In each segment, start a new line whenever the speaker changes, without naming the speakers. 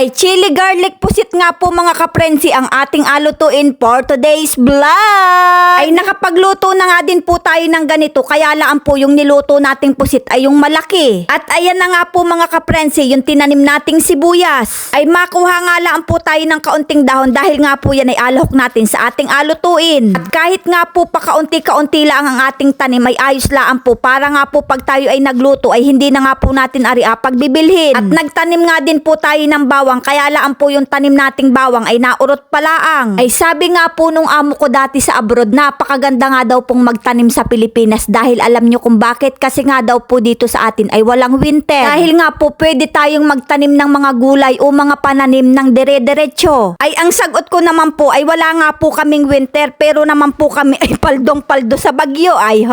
ay chili garlic pusit nga po mga kaprensi ang ating alutuin for today's vlog. Ay nakapagluto na nga din po tayo ng ganito, kaya laan po yung niluto nating pusit ay yung malaki. At ayan na nga po mga kaprensi, yung tinanim nating sibuyas. Ay makuha nga laan po tayo ng kaunting dahon dahil nga po yan ay alahok natin sa ating alutuin. At kahit nga po pakaunti-kaunti lang ang ating tanim ay ayos laan po para nga po pag tayo ay nagluto ay hindi na nga po natin pagbibilhin. At nagtanim nga din po tayo ng bawang, kaya laan po yung tanim nating bawang ay naurot palaang. Ay sabi nga po nung amo ko dati sa abroad, napakaganda nga daw pong magtanim sa Pilipinas dahil alam nyo kung bakit, kasi nga daw po dito sa atin ay walang winter. Dahil nga po pwede tayong magtanim ng mga gulay o mga pananim ng dire-diretso. Ay ang sagot ko naman po ay wala nga po kaming winter, pero naman po kami ay paldong-paldo sa bagyo. Ay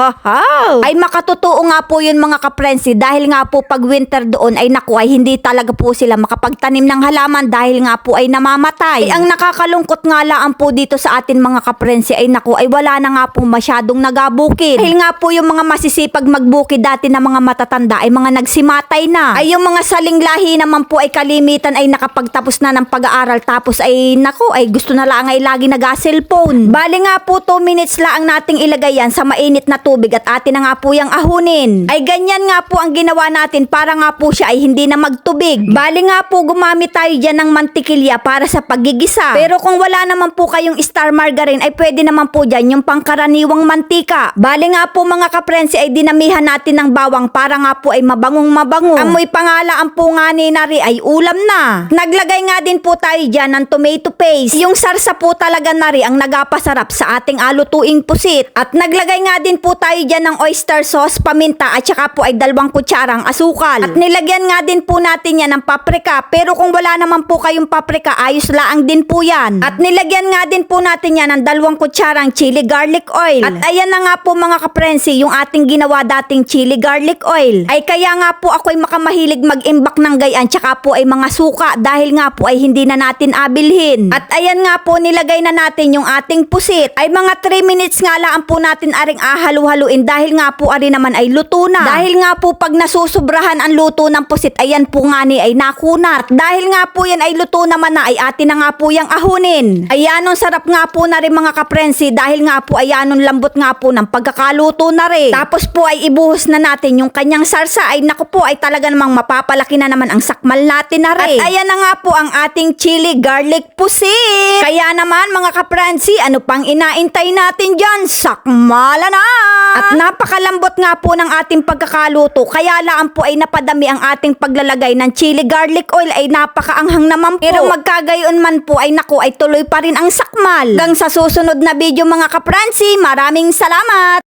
ay makatotoo nga po yun mga kaprensi, dahil nga po pag winter doon ay naku ay hindi talaga po sila makapagtanim ng halaman dahil nga po ay namamatay. Ay ang nakakalungkot nga laan po dito sa atin mga kaprensi ay naku ay wala na nga po masyadong nagabukid. Dahil nga po yung mga masisipag magbukid dati na mga matatanda ay mga nagsimatay na. Ay yung mga saling lahi naman po ay kalimitan ay nakapagtapos na ng pag-aaral, tapos ay naku ay gusto na lang ay lagi nag-cellphone. Bali nga po 2 minutes lang nating ilagay yan sa mainit na tubig at atin na nga po yung ahunin. Ay ganyan nga po ang ginawa natin para nga po siya ay hindi na magtubig. Bali nga po gumamit tayo dyan ng mantikilya para sa pagigisa. Pero kung wala naman po kayong star margarine ay pwede naman po dyan yung pangkaraniwang mantika. Bali nga po mga kaprensi ay dinamihan natin ng bawang para nga po ay mabangong mabango. Amoy pangalaan po nga ni Nari ay ulam na. Naglagay nga din po tayo dyan ng tomato paste. Yung sarsa po talaga Nari ang nagapasarap sa ating alutuing pusit. At naglagay nga din po tayo dyan ng oyster sauce, paminta at saka po ay 2 kutsarang asukal. At nilagyan nga din po natin yan ng paprika, pero kung wala naman po kayong paprika ayos laang din po yan. At nilagyan nga din po natin yan ng 2 kutsarang chili garlic oil. At ayan na nga po mga kaprensi yung ating ginawa dating chili garlic oil. Ay kaya nga po ako'y makamahilig mag-imbak ng gayan tsaka po ay mga suka dahil nga po ay hindi na natin abilhin. At ayan nga po nilagay na natin yung ating pusit. Ay mga 3 minutes nga laan po natin aring ahalu-haluin dahil nga po ari naman ay luto na. Dahil nga po pag nasusobrahan ang luto ng pusit ayan po nga ni ay nakunat. Dahil nga po yan ay luto naman na ay atin na nga po yung ahunin. Ayanong sarap nga po na rin mga kaprensi dahil nga po ayanong lambot nga po ng pagkakaluto na rin. Tapos po ay ibuhos na natin yung kanyang sarsa. Ay naku po ay talaga namang mapapalaki na naman ang sakmal natin na rin. At ayan na nga po ang ating chili garlic pusit. Kaya naman mga kaprensi, ano pang inaintay natin dyan? Sakmala na! At napakalambot nga po ng ating pagkakaluto, kaya laan po ay napadami ang ating paglalagay ng chili garlic oil ay napakaanghang naman po. Pero magkagayon man po ay naku ay tuloy pa rin ang sakmal. Hanggang sa susunod na video mga kaprensi, maraming salamat!